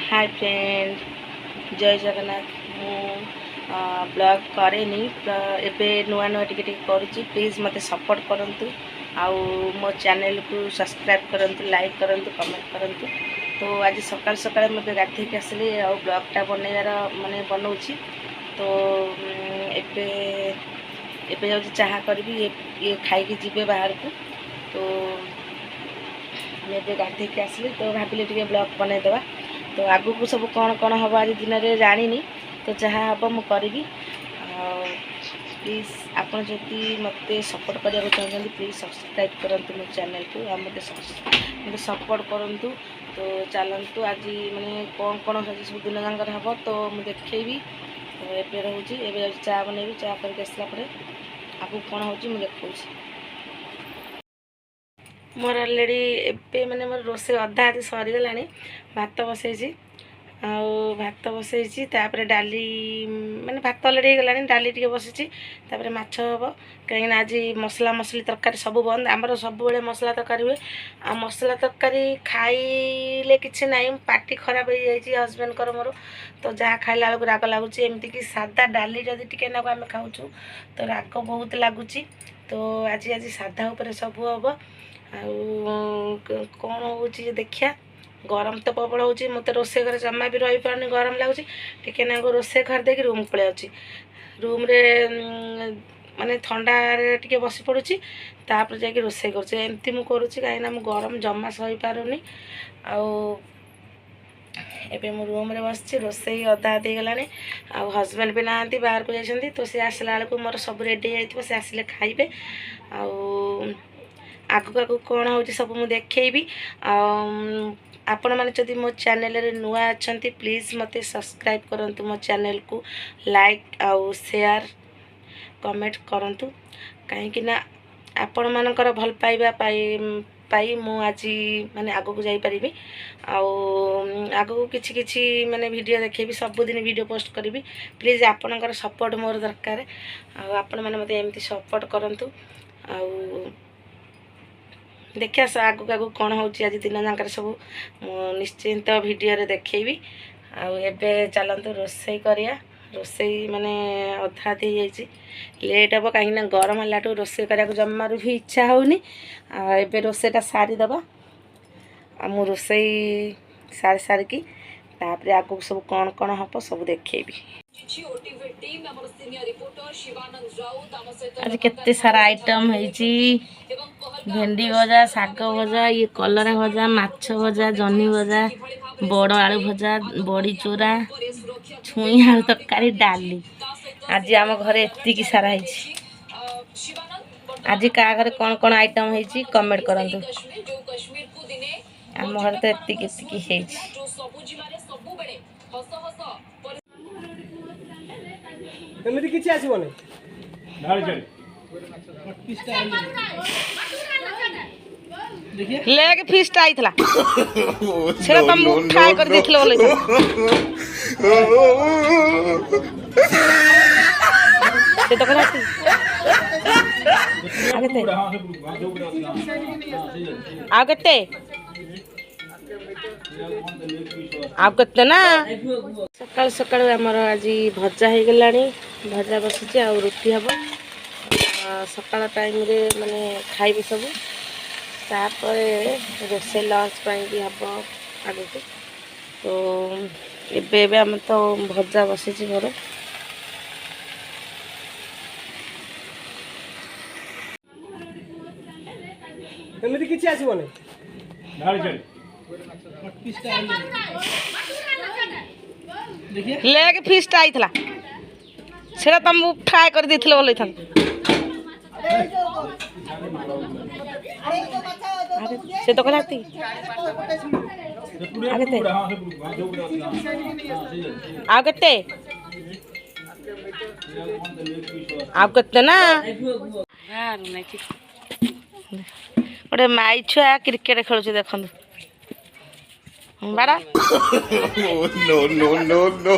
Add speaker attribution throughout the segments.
Speaker 1: Hi friend जय Jagannath blog करे एबे नुआ नुआ टिके करुच्ची प्लीज मत सपोर्ट करंतु आउ मो चैनल को सब्सक्राइब करंतु लाइक करंतु कमेंट करंतु। तो आज सकाल सकाल मैं गाधे के आसली आ ब्लॉगटा बनैबार माने बनाऊँगी। तो एबे एबे जाऊँ चाहा करी ये खाई जीवे बाहर को। तो मैं गाधे के आसली तो भाविले टे ब्लॉग बनईदेवा। तो आगु को सब कौन कौन हम आज दिन में जानी तो जहाँ हम मुझे करी। प्लीज आपड़ जदि मत सपोर्ट करने चाहते प्लीज सब्सक्राइब करूँ मो चैनल को आ मत सपोर्ट करूँ। तो चलतु आज माने कौन कौन सब दिन जाकर हम तो मुझे देखी। तो ये रोचे ए चा बनैबी चा करके आसला आगु कौन हो देखा मोर अलरेडी एबे माने मोर रोसे अधा आधि सरीगला। भात बसई भात बसई तापर डाली माने भात अलरेडी गला डाली टे बसी तापर माछ हम कहीं आज मसला मसली तरकारी सब बंद आमर सब बेले मसला तरकारी हुए आ मसला तरकारी खाइले किसी ना पार्टी खराब हो जाए हजबैंड कर मोर। तो जहाँ खाइला बेलू राग लगुच एमती कि सादा डाली जदि टिके नाक आम खाऊँ तो राग बहुत लगुच। तो आज आज सादा उपर सब हम कौन हो देखिया। गरम तो प्रबल हो मत रोसे घर जमा भी रही पारनी गरम लगुच टे ना रोसे घर दे रूम पलि रूम रे माने ठंडा टे बसी पड़ुची तापर जाकि रोसे करमती मुझे करुँची कहीं गरम जमा सही पारुनी। एबे मो रूम रे बस रोसे अधा अधी गला हजबैंड भी ना बाहर को जाती। तो सी आसला बेलू मोर सब रेडी हो सी आसिले खाइबे आगु आगु कौन हो सब मुझे देखी। आपण मैंने जदि मो चैनल रे नुआ अच्छा प्लीज मत सब्सक्राइब करंतु मो चैनल को लाइक आउ शेयर कमेंट करंतु कहीं ना आपण मानकर भल पाइबा पाई मु आज माने आगु को जाई परिबी आगु को किछि किछि माने वीडियो देखेबी सबुदिन वीडियो पोस्ट करी। प्लीज आपणकर सपोर्ट मोर दरकार आपण माने मते एमती सपोर्ट करंतु देखिया आगु आगु कौन हो आज दिन जाकर सब निश्चिंत वीडियो रे देखेबी। एबे चलतु रोसई करिया रोसई माने अधा दे जाइए लेट हम कहीं गरम है रोसई करा जमारू भी इच्छा होनी। एबे रोसईटा सारीदबा मु रोसई सारी सारिकी तापर आगु सब कौन कौन हम सब देखेबी। आज केते सारा आइटम है भेंडी भजा शाग भजा ये कलरा भजा माछ भजा जह्नी भजा बड़ आलू भजा बड़ी चूरा छुई आलू तरकारी डाली आज आम घरे एतिकी सारा है। आज क्या घरे कौन कौन आइटम है कमेंट करंतु आम घर तो एतिकी एतिकी है।
Speaker 2: एमती किछि आसीबो नै
Speaker 1: लेग फिस्ट आइथला से तुम ट्राई कर देखलो बोले से तो कहती आगते ना सकाल सकाल आमर आज भजा हो गला भजा बसुचे आ रुटी हम सकाल टाइम रे माने खाइबे सब तापर रोसे लंच भी हम आगे को। तो एबे आम तो भजा बसी मोर
Speaker 2: एमती किछि आसीबो नै
Speaker 1: लेग फिस्ट आइथला से तुम फ्राए कर देथिलो बोले था से तो कहती आगते ना गोटे माई छुआ क्रिकेट खेलुचे देखु बाड़ा
Speaker 3: no no no no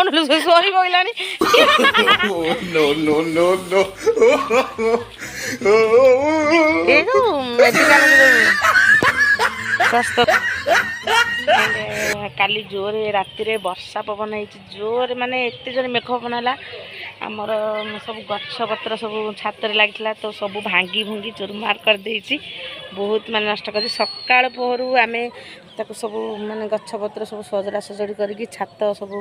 Speaker 1: ଅନୁ ସରି ପଇଲାଣି
Speaker 3: no, no, no, no.
Speaker 1: ଏଇ ଯୋଉ ମେଡିକାଲ ସ୍ୱାସ୍ଥ୍ୟ କାଲି ଜୋରେ ରାତିରେ ବର୍ଷା ପବନ ହେଇଛି ଜୋରେ ମାନେ ଏତେ ଜୋରେ ମେଘ ପବନ ହେଲା ଆମର ସବୁ ଗଛ ପତ୍ର ସବୁ ଛାତରେ ଲାଗିଥିଲା ତ ସବୁ ଭାଙ୍ଗି ଭୁଙ୍ଗି ଚୁରମାର କରିଦେଇଛି ବହୁତ ମାନେ ନଷ୍ଟ କରିଛି ସକାଳ ପହରୁ ଆମେ ତାକୁ ସବୁ ମାନେ ଗଛ ପତ୍ର ସବୁ ସଜଡ଼ା ସଜଡ଼ି କରିକି ଛାତ ସବୁ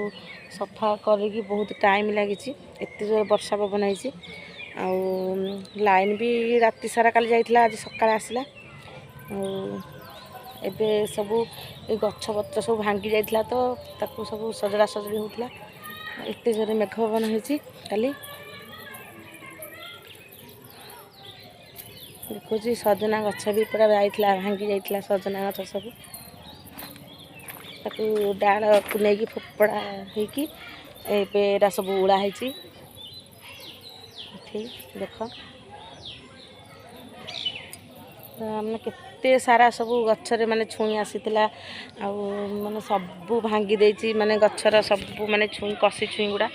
Speaker 1: ସଫା କରିକି ବହୁତ ଟାଇମ୍ ଲାଗିଛି ଏତେ ଜୋରେ ବର୍ଷା ପବନ ହେଇଛି ଆଉ ଲାଇନ୍ ବି ରାତି ସାରା କାଲି ଯାଇଥିଲା ଆଜି ସକାଳେ ଆସିଲା ଆଉ ଏବେ ସବୁ ଏ ଗଛ ପତ୍ର ସବୁ ଭାଙ୍ଗି ଯାଇଥିଲା ତ ତାକୁ ସବୁ ସଜଡ଼ା ସଜଡ଼ି ହେଉଥିଲା ଏତେ ଜୋରେ ମେଘ ପବନ ହେଇଛି କାଲି ଦେଖୁଛି ସଜନା ଗଛ ବି ପୁରା ଯାଇଥିଲା ଭାଙ୍ଗି ଯାଇଥିଲା ସଜନା ଗଛ ସବୁ ତାକୁ ଡାଳକୁ ନେଇକି ଫୋପଡ଼ା ହେଇକି ଏବେ ଏରା ସବୁ ଉଡ଼ା ହେଇଛି ଏଠି ଦେଖ ଆମେ କେତେ ସାରା ସବୁ ଗଛରେ ମାନେ ଛୁଇଁ ଆସିଥିଲା ଆଉ ମାନେ ସବୁ ଭାଙ୍ଗି ଦେଇଛି ମାନେ ଗଛର ସବୁ ମାନେ ଛୁଇଁ କଷି ଛୁଇଁ ଗୁଡ଼ା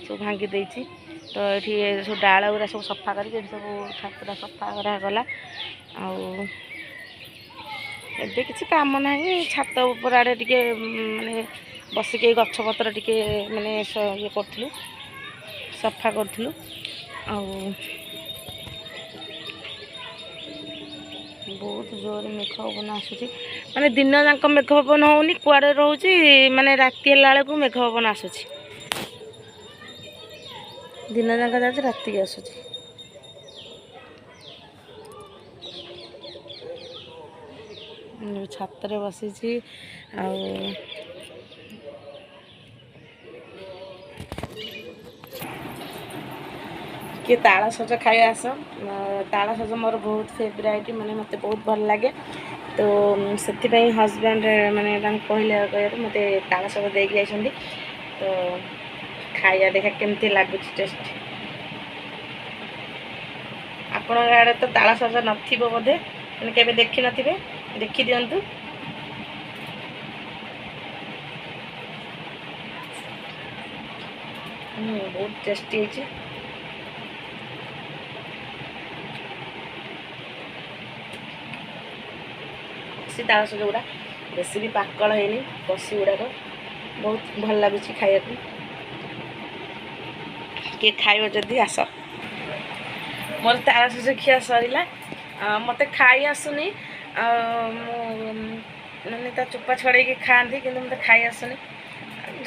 Speaker 1: ସବୁ ଭାଙ୍ଗି ଦେଇଛି ତ ଏଠି ସବୁ ଡାଳ ଗୁଡ଼ା ସବୁ ସଫା କରିକି ଏଠି ସବୁ ଛାତଟା ସଫା କରାଗଲା ଆଉ ଏବେ କିଛି କାମ ନାହିଁ ଛାତ ଉପର ଆଡ଼େ ଟିକେ ମାନେ ବସିକି ଗଛ ପତ୍ର ଟିକେ ମାନେ ଇଏ କରୁଥିଲୁ ସଫା କରୁଥିଲୁ ଆଉ ବହୁତ ଜୋରରେ ମେଘ ପବନ ଆସୁଛି ମାନେ ଦିନ ଯାକ ମେଘ ପବନ ହେଉନି କୁଆଡ଼େ ରହୁଛି ମାନେ ରାତି ହେଲା ବେଳକୁ ମେଘ ପବନ ଆସୁଛି ଦିନ ଯାକ ଯାଉଛି ରାତିକି ଆସୁଛି ଛାତରେ ବସିଛି ଆଉ କିଏ ତାଳ ସଜ ଖାଇ ଆସ ତାଳ ସଜ ମୋର ବହୁତ ଫେଭରାଇଟ୍ ମାନେ ମୋତେ ବହୁତ ଭଲ ଲାଗେ ତ ସେଥିପାଇଁ ହଜବେଣ୍ଡ ମାନେ ତାଙ୍କୁ କହିବାରୁ ମୋତେ ତାଳ ସଜ ଦେଇକି ଯାଇଛନ୍ତି ତ ଖାଇବା ଦେଖା କେମିତି ଲାଗୁଛି ଟେଷ୍ଟ ଆପଣଙ୍କ ଆଡ଼େ ତ ତାଳ ସଜ ନଥିବ ବୋଧେ ମାନେ କେବେ ଦେଖିନଥିବେ ଦେଖିଦିଅନ୍ତୁ ବହୁତ ଟେଷ୍ଟି ହେଇଛି କଷି ତାଳ ସଜ ଗୁଡ଼ା ବେଶୀ ବି ପାକଳ ହେଇନି କଷି ଗୁଡ଼ାକ ବହୁତ ଭଲ ଲାଗୁଛି ଖାଇବାକୁ କିଏ ଖାଇବ ଯଦି ଆସ ମୋର ତାଳ ସଜ ଖିଆ ସରିଲା ମୋତେ ଖାଇ ଆସୁନି ମାନେ ତା ଚୋପା ଛଡ଼େଇକି ଖାଆନ୍ତି କିନ୍ତୁ ମୋତେ ଖାଇ ଆସୁନି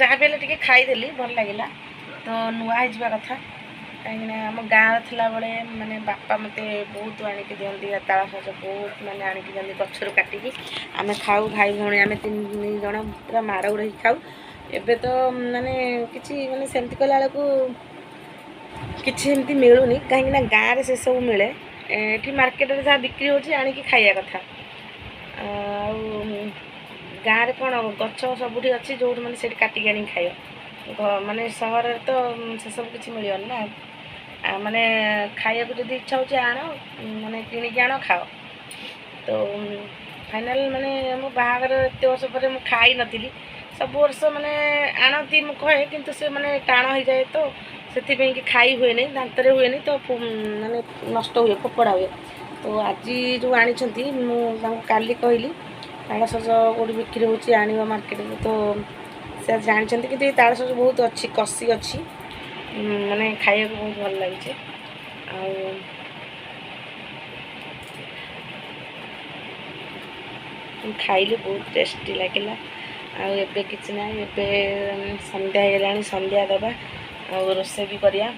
Speaker 1: ଯାହା ବି ହେଲେ ଟିକେ ଖାଇଦେଲି ଭଲ ଲାଗିଲା ତ ନୂଆ ହେଇଯିବା କଥା କାହିଁକିନା ଆମ ଗାଁରେ ଥିଲାବେଳେ ମାନେ ବାପା ମୋତେ ବହୁତ ଆଣିକି ଦିଅନ୍ତି ତାଳ ସଜ ବହୁତ ମାନେ ଆଣିକି ଦିଅନ୍ତି ଗଛରୁ କାଟିକି ଆମେ ଖାଉ ଭାଇ ଭଉଣୀ ଆମେ 3 ଜଣ ପୁରା ମାଡ଼ ଉଡ଼େଇକି ଖାଉ ଏବେ ତ ମାନେ କିଛି ମାନେ ସେମିତି କଲା ବେଳକୁ କିଛି ଏମିତି ମିଳୁନି କାହିଁକିନା ଗାଁରେ ସେସବୁ ମିଳେ ଏଠି ମାର୍କେଟରେ ଯାହା ବିକ୍ରି ହେଉଛି ଆଣିକି ଖାଇବା କଥା ଆଉ ଗାଁରେ କ'ଣ ଗଛ ସବୁଠି ଅଛି ଯେଉଁଠି ମାନେ ସେଇଠି କାଟିକି ଆଣିକି ଖାଇବ ମାନେ ସହରରେ ତ ସେସବୁ କିଛି ମିଳିବନି ନା ମାନେ ଖାଇବାକୁ ଯଦି ଇଚ୍ଛା ହେଉଛି ଆଣ ମାନେ କିଣିକି ଆଣ ଖାଅ ତ ଫାଇନାଲ୍ ମାନେ ମୋ ବାହାଘର ଏତେ ବର୍ଷ ପରେ ମୁଁ ଖାଇନଥିଲି ସବୁ ବର୍ଷ ମାନେ ଆଣନ୍ତି ମୁଁ କହେ କିନ୍ତୁ ସେ ମାନେ ଟାଣ ହେଇଯାଏ ତ ସେଥିପାଇଁ କି ଖାଇ ହୁଏନି ଦାନ୍ତରେ ହୁଏନି ତ ମାନେ ନଷ୍ଟ ହୁଏ ଫୋପଡ଼ା ହୁଏ ତ ଆଜି ଯେଉଁ ଆଣିଛନ୍ତି ମୁଁ ତାଙ୍କୁ କାଲି କହିଲି ତାଳ ସଜ କେଉଁଠି ବିକ୍ରି ହେଉଛି ଆଣିବ ମାର୍କେଟରୁ ତ ସେ ଜାଣିଛନ୍ତି କିନ୍ତୁ ଏଇ ତାଳ ସଜ ବହୁତ ଅଛି କଷି ଅଛି ମାନେ ଖାଇବାକୁ ବହୁତ ଭଲ ଲାଗୁଛି ଆଉ ଖାଇଲି ବହୁତ ଟେଷ୍ଟି ଲାଗିଲା ଆଉ ଏବେ କିଛି ନାହିଁ ଏବେ ସନ୍ଧ୍ୟା ହେଇଗଲାଣି ସନ୍ଧ୍ୟା ଦେବା ଆଉ ରୋଷେଇ ବି କରିବା